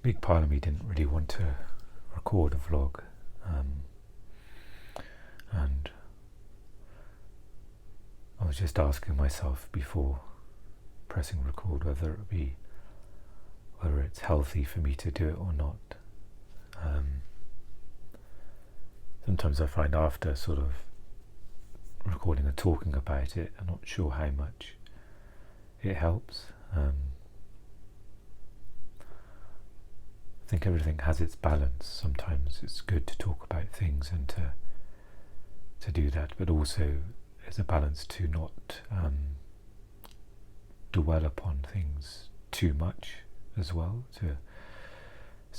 big part of me didn't really want to record a vlog, and I was just asking myself before pressing record whether it's healthy for me to do it or not. Sometimes I find after sort of recording and talking about it, I'm not sure how much it helps. I think everything has its balance. Sometimes it's good to talk about things and to do that, but also there's a balance to not dwell upon things too much as well, so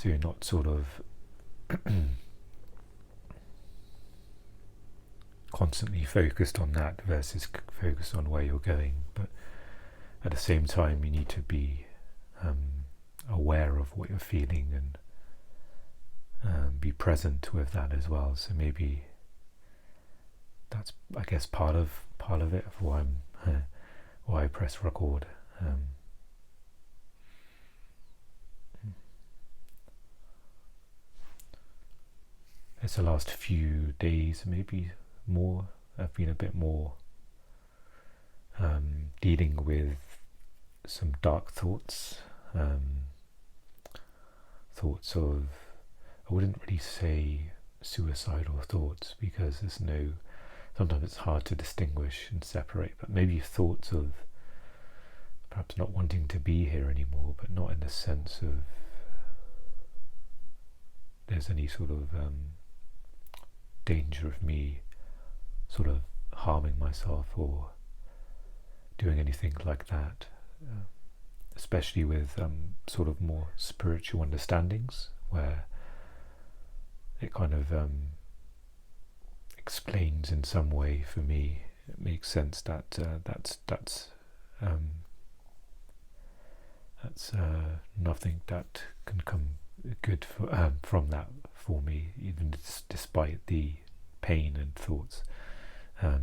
you're not sort of constantly focused on that versus focused on where you're going. But at the same time, you need to be aware of what you're feeling and be present with that as well. So maybe that's, I guess, part of it, of why I press record. It's the last few days, maybe more, I've been a bit more dealing with some dark thoughts, thoughts of, I wouldn't really say suicidal thoughts, because sometimes it's hard to distinguish and separate, but maybe thoughts of perhaps not wanting to be here anymore, but not in the sense of there's any sort of danger of me sort of harming myself or doing anything like that, especially with sort of more spiritual understandings, where it kind of explains in some way for me. It makes sense that that's nothing that can come good from that for me, even despite the pain and thoughts. I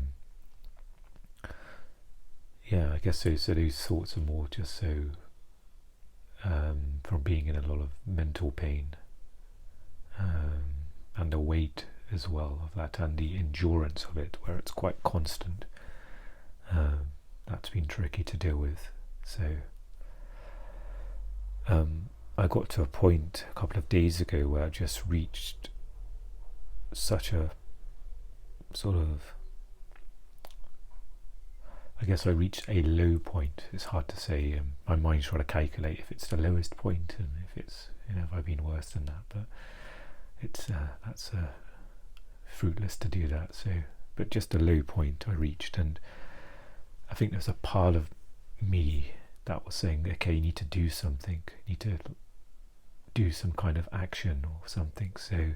guess so those thoughts are more just so from being in a lot of mental pain, and the weight as well of that, and the endurance of it, where it's quite constant. That's been tricky to deal with. So I got to a point a couple of days ago where I just reached such a sort of, I guess I reached a low point. It's hard to say. My mind's trying to calculate if it's the lowest point and if it's, if I've been worse than that, but it's that's fruitless to do that. So, but just a low point I reached, and I think there's a part of me that was saying, okay, you need to do something, you need to do some kind of action or something. So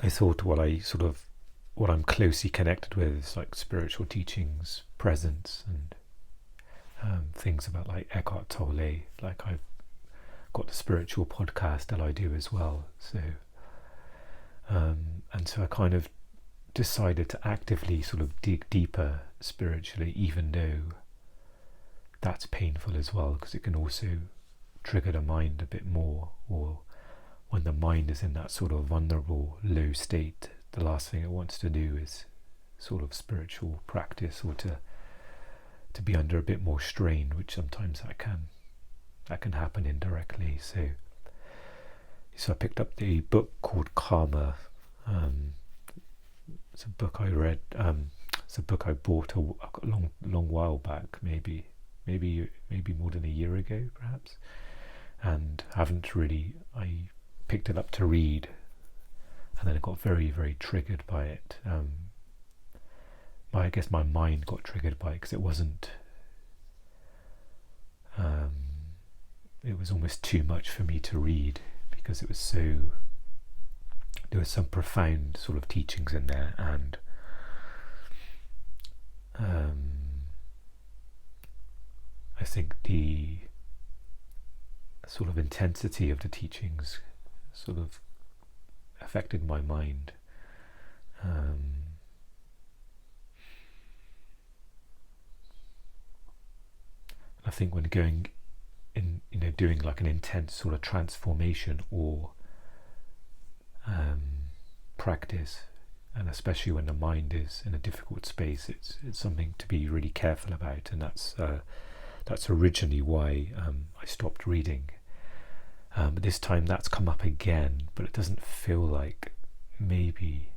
I thought what I'm closely connected with is like spiritual teachings, presence, and things about like Eckhart Tolle. Like I've got the spiritual podcast that I do as well. So and so I kind of decided to actively sort of dig deeper spiritually, even though that's painful as well, because it can also trigger the mind a bit more, or when the mind is in that sort of vulnerable low state, the last thing it wants to do is sort of spiritual practice, or to be under a bit more strain, which sometimes that can happen indirectly. So I picked up the book called Karma. It's a book I read. It's a book I bought a long while back, maybe more than a year ago, perhaps, and haven't really. I picked it up to read, and then I got very, very triggered by it. I guess my mind got triggered by it because it wasn't. It was almost too much for me to read, because it was so. There was some profound sort of teachings in there, and I think the sort of intensity of the teachings sort of affected my mind. I think when going in, doing like an intense sort of transformation or practice, and especially when the mind is in a difficult space, it's something to be really careful about, and that's originally why I stopped reading. But this time that's come up again, but it doesn't feel like maybe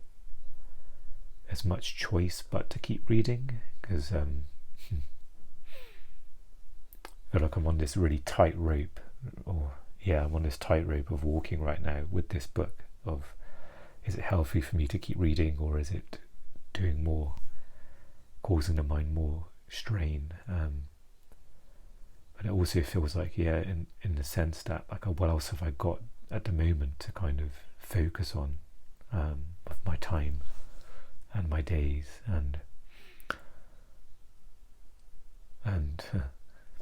there's much choice but to keep reading, because I feel like I'm on this really tight rope, I'm on this tightrope of walking right now with this book. Of, is it healthy for me to keep reading, or is it doing more, causing the mind more strain? But it also feels like, in the sense that, like, what else have I got at the moment to kind of focus on with my time and my days, and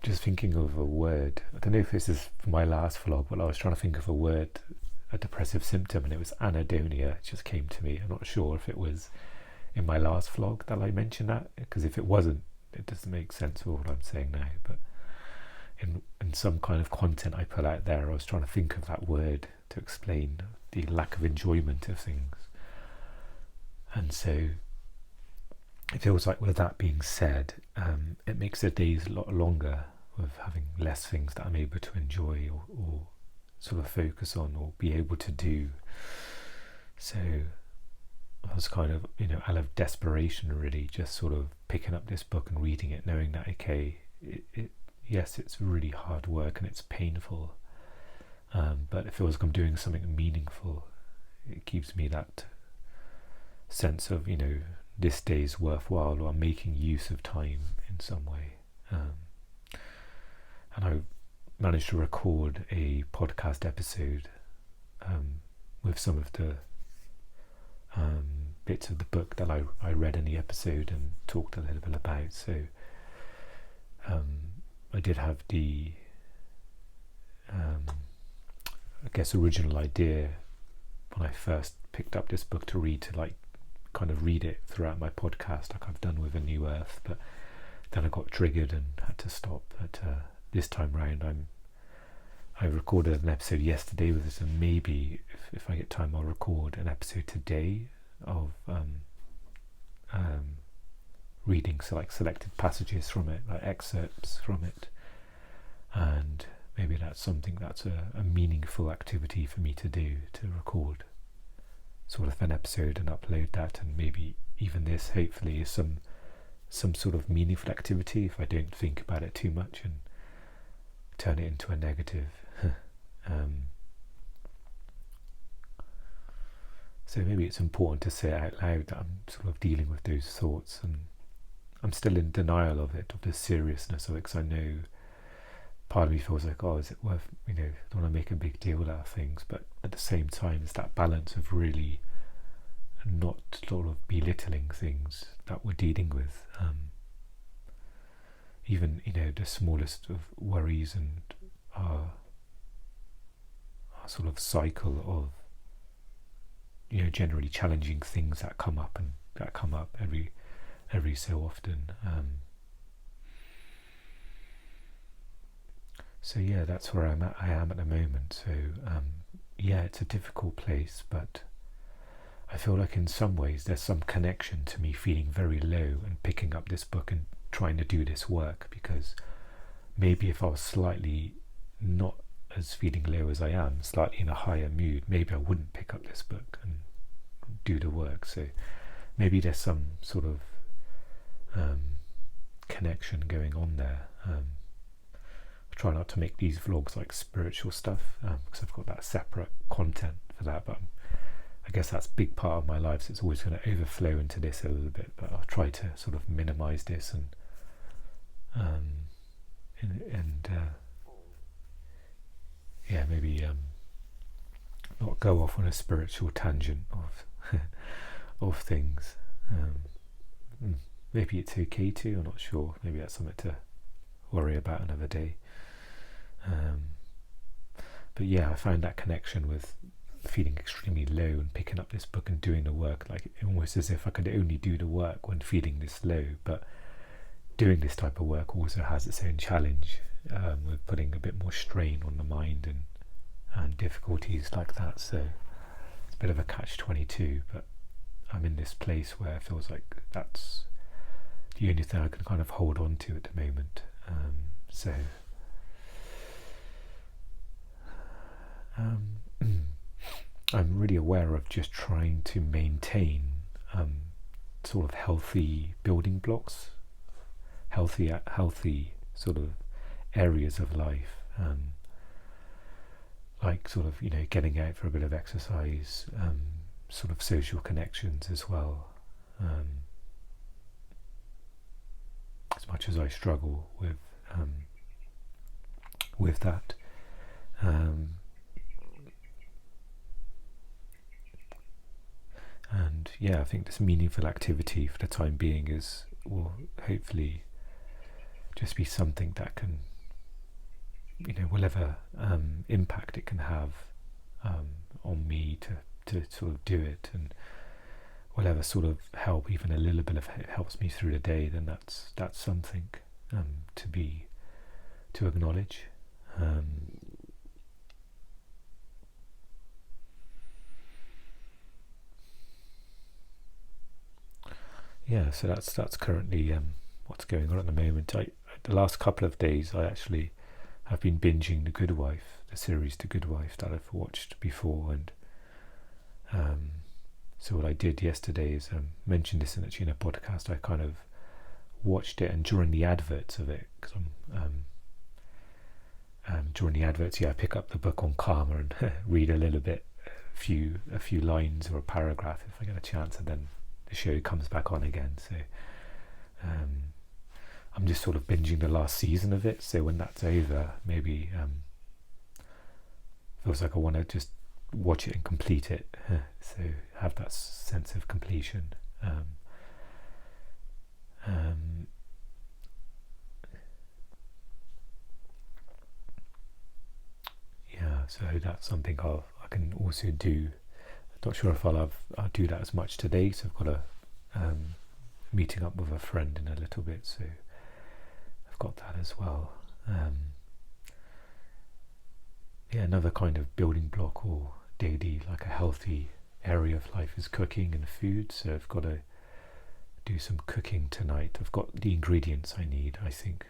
just thinking of a word. I don't know if this is for my last vlog, but I was trying to think of a word, a depressive symptom, and it was anhedonia. It just came to me. I'm not sure if it was in my last vlog that I mentioned that, because if it wasn't, it doesn't make sense for what I'm saying now. But in some kind of content I put out there, I was trying to think of that word to explain the lack of enjoyment of things. And so it feels like, with that being said, it makes the days a lot longer with having less things that I'm able to enjoy or sort of focus on or be able to do. So I was kind of, out of desperation, really, just sort of picking up this book and reading it, knowing that, okay, yes, it's really hard work and it's painful, but it feels like I'm doing something meaningful. It gives me that sense of, this day's worthwhile, or I'm making use of time in some way. And I managed to record a podcast episode with some of the bits of the book that I read in the episode and talked a little bit about. So I did have the original idea when I first picked up this book to read, to like kind of read it throughout my podcast, like I've done with A New Earth, but then I got triggered and had to stop. But this time round, I recorded an episode yesterday with this, and maybe if I get time, I'll record an episode today of reading selected passages from it, like excerpts from it, and maybe that's something that's a meaningful activity for me to do, to record sort of an episode and upload that. And maybe even this, hopefully, is some sort of meaningful activity if I don't think about it too much and turn it into a negative. So maybe it's important to say out loud that I'm sort of dealing with those thoughts, and I'm still in denial of it, of the seriousness of it, because I know part of me feels like, is it worth, I don't want to make a big deal out of things, but at the same time, it's that balance of really not sort of belittling things that we're dealing with. Even, the smallest of worries and our sort of cycle of, generally challenging things that come up every so often. So that's where I am at the moment. So it's a difficult place, but I feel like in some ways there's some connection to me feeling very low and picking up this book and trying to do this work, because maybe if I was slightly not as feeling low as I am, slightly in a higher mood, maybe I wouldn't pick up this book and do the work. So maybe there's some sort of connection going on there. I try not to make these vlogs like spiritual stuff, because I've got that separate content for that, but I guess that's a big part of my life, so it's always going to overflow into this a little bit, but I'll try to sort of minimize this and maybe not go off on a spiritual tangent of of things. Maybe it's okay to, I'm not sure, maybe that's something to worry about another day. But I find that connection with feeling extremely low and picking up this book and doing the work, like almost as if I could only do the work when feeling this low. But doing this type of work also has its own challenge, with putting a bit more strain on the mind and difficulties like that. So it's a bit of a catch-22, but I'm in this place where it feels like that's the only thing I can kind of hold on to at the moment. So I'm really aware of just trying to maintain sort of healthy building blocks, healthy sort of areas of life, like sort of, getting out for a bit of exercise, sort of social connections as well. As much as I struggle with that, and I think this meaningful activity for the time being will hopefully just be something that can, whatever impact it can have on me to sort of do it, and whatever sort of help, even a little bit of it helps me through the day, then that's something to acknowledge. So that's currently what's going on at the moment. The last couple of days I actually have been binging The Good Wife, the series The Good Wife that I've watched before, and so what I did yesterday is mentioned this in a podcast. I kind of watched it, and during the adverts of it, because during the adverts, I pick up the book on karma and read a little bit, a few lines or a paragraph if I get a chance, and then the show comes back on again. So I'm just sort of binging the last season of it, so when that's over, maybe feels like I want to just watch it and complete it, so have that sense of completion. So that's something I can also do. Not sure if I'll do that as much today, so I've got a meeting up with a friend in a little bit, so I've got that as well. Another kind of building block or daily, like a healthy area of life, is cooking and food. So I've got to do some cooking tonight. I've got the ingredients I need, I think.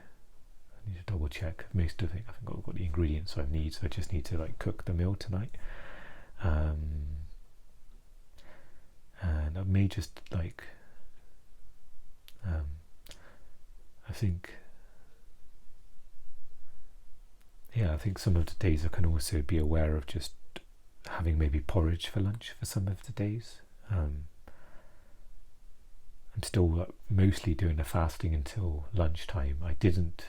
I need to double check most of it. I think I've got the ingredients I need, so I just need to cook the meal tonight. And I may just I think some of the days I can also be aware of just having maybe porridge for lunch for some of the days. I'm still mostly doing the fasting until lunchtime. I didn't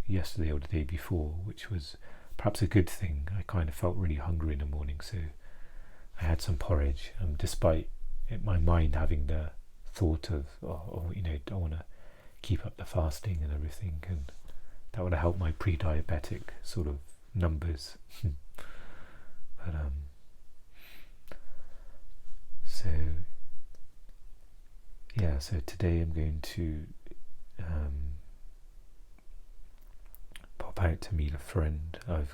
yesterday or the day before, which was perhaps a good thing. I kind of felt really hungry in the morning, so I had some porridge, despite my mind having the thought of, I want to keep up the fasting and everything, and that would have helped my pre-diabetic sort of numbers. But so today I'm going to pop out to meet a friend. I'm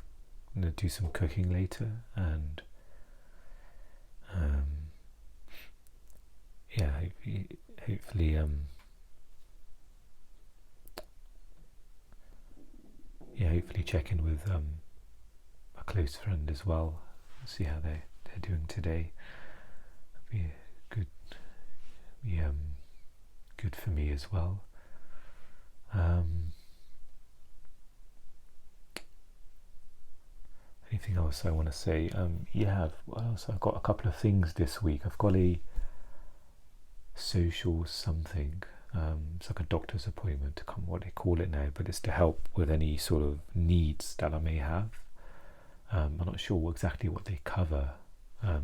going to do some cooking later, and hopefully hopefully check in with a close friend as well, see how they're doing today. Be good for me as well. Anything else I want to say? I've got a couple of things this week. I've got a social something. It's like a doctor's appointment, I can't remember what they call it now, but it's to help with any sort of needs that I may have. I'm not sure exactly what they cover. I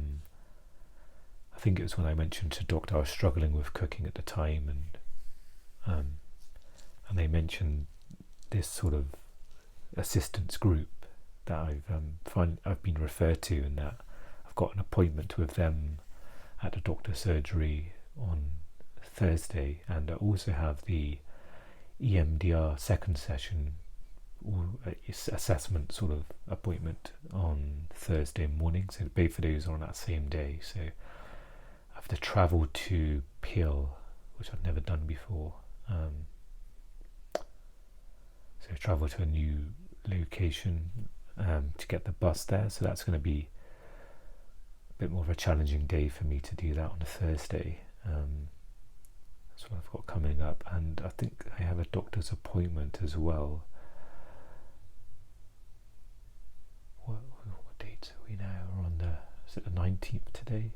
think it was when I mentioned to doctor I was struggling with cooking at the time, and they mentioned this sort of assistance group that I've been referred to, and that I've got an appointment with them at the doctor's surgery on Thursday, and I also have the EMDR second session assessment sort of appointment on Thursday morning, so both of those are on that same day. So I have to travel to Peel, which I've never done before. So travel to a new location to get the bus there. So that's going to be a bit more of a challenging day for me to do that on a Thursday. That's what I've got coming up, and I think I have a doctor's appointment as well. What date are we now? We're on is it the 19th today?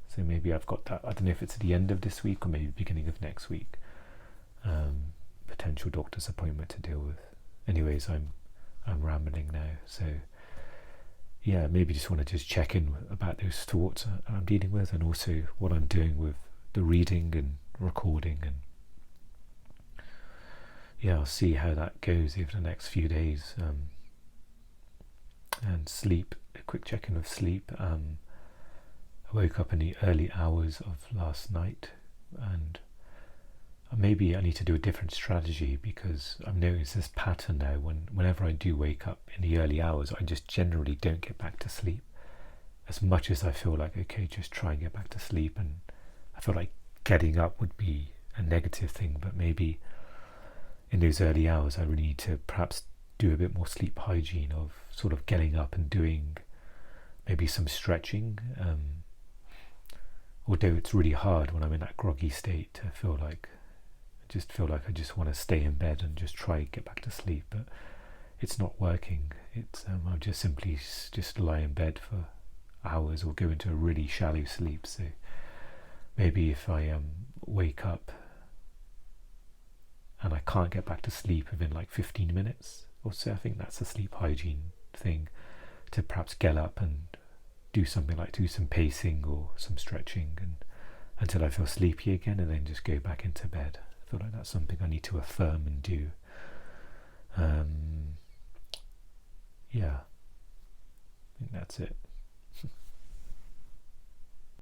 So maybe I've got that. I don't know if it's at the end of this week or maybe beginning of next week. Potential doctor's appointment to deal with. Anyways, I'm rambling now. So yeah, maybe just want to just check in about those thoughts I'm dealing with, and also what I'm doing with the reading and recording, and yeah, I'll see how that goes over the next few days. And sleep, a quick check-in of sleep. I woke up in the early hours of last night, and maybe I need to do a different strategy, because I've noticed this pattern now. Whenever I do wake up in the early hours, I just generally don't get back to sleep. As much as I feel like, okay, just try and get back to sleep, and I feel like getting up would be a negative thing, but maybe in those early hours I really need to perhaps do a bit more sleep hygiene of sort of getting up and doing maybe some stretching, although it's really hard when I'm in that groggy state to feel like I just want to stay in bed and just try and get back to sleep, but it's not working. It's I'll just simply just lie in bed for hours or go into a really shallow sleep. So maybe if I wake up and I can't get back to sleep within like 15 minutes or so, I think that's a sleep hygiene thing, to perhaps get up and do something like do some pacing or some stretching and until I feel sleepy again, and then just go back into bed. I feel like that's something I need to affirm and do. Yeah, I think that's it.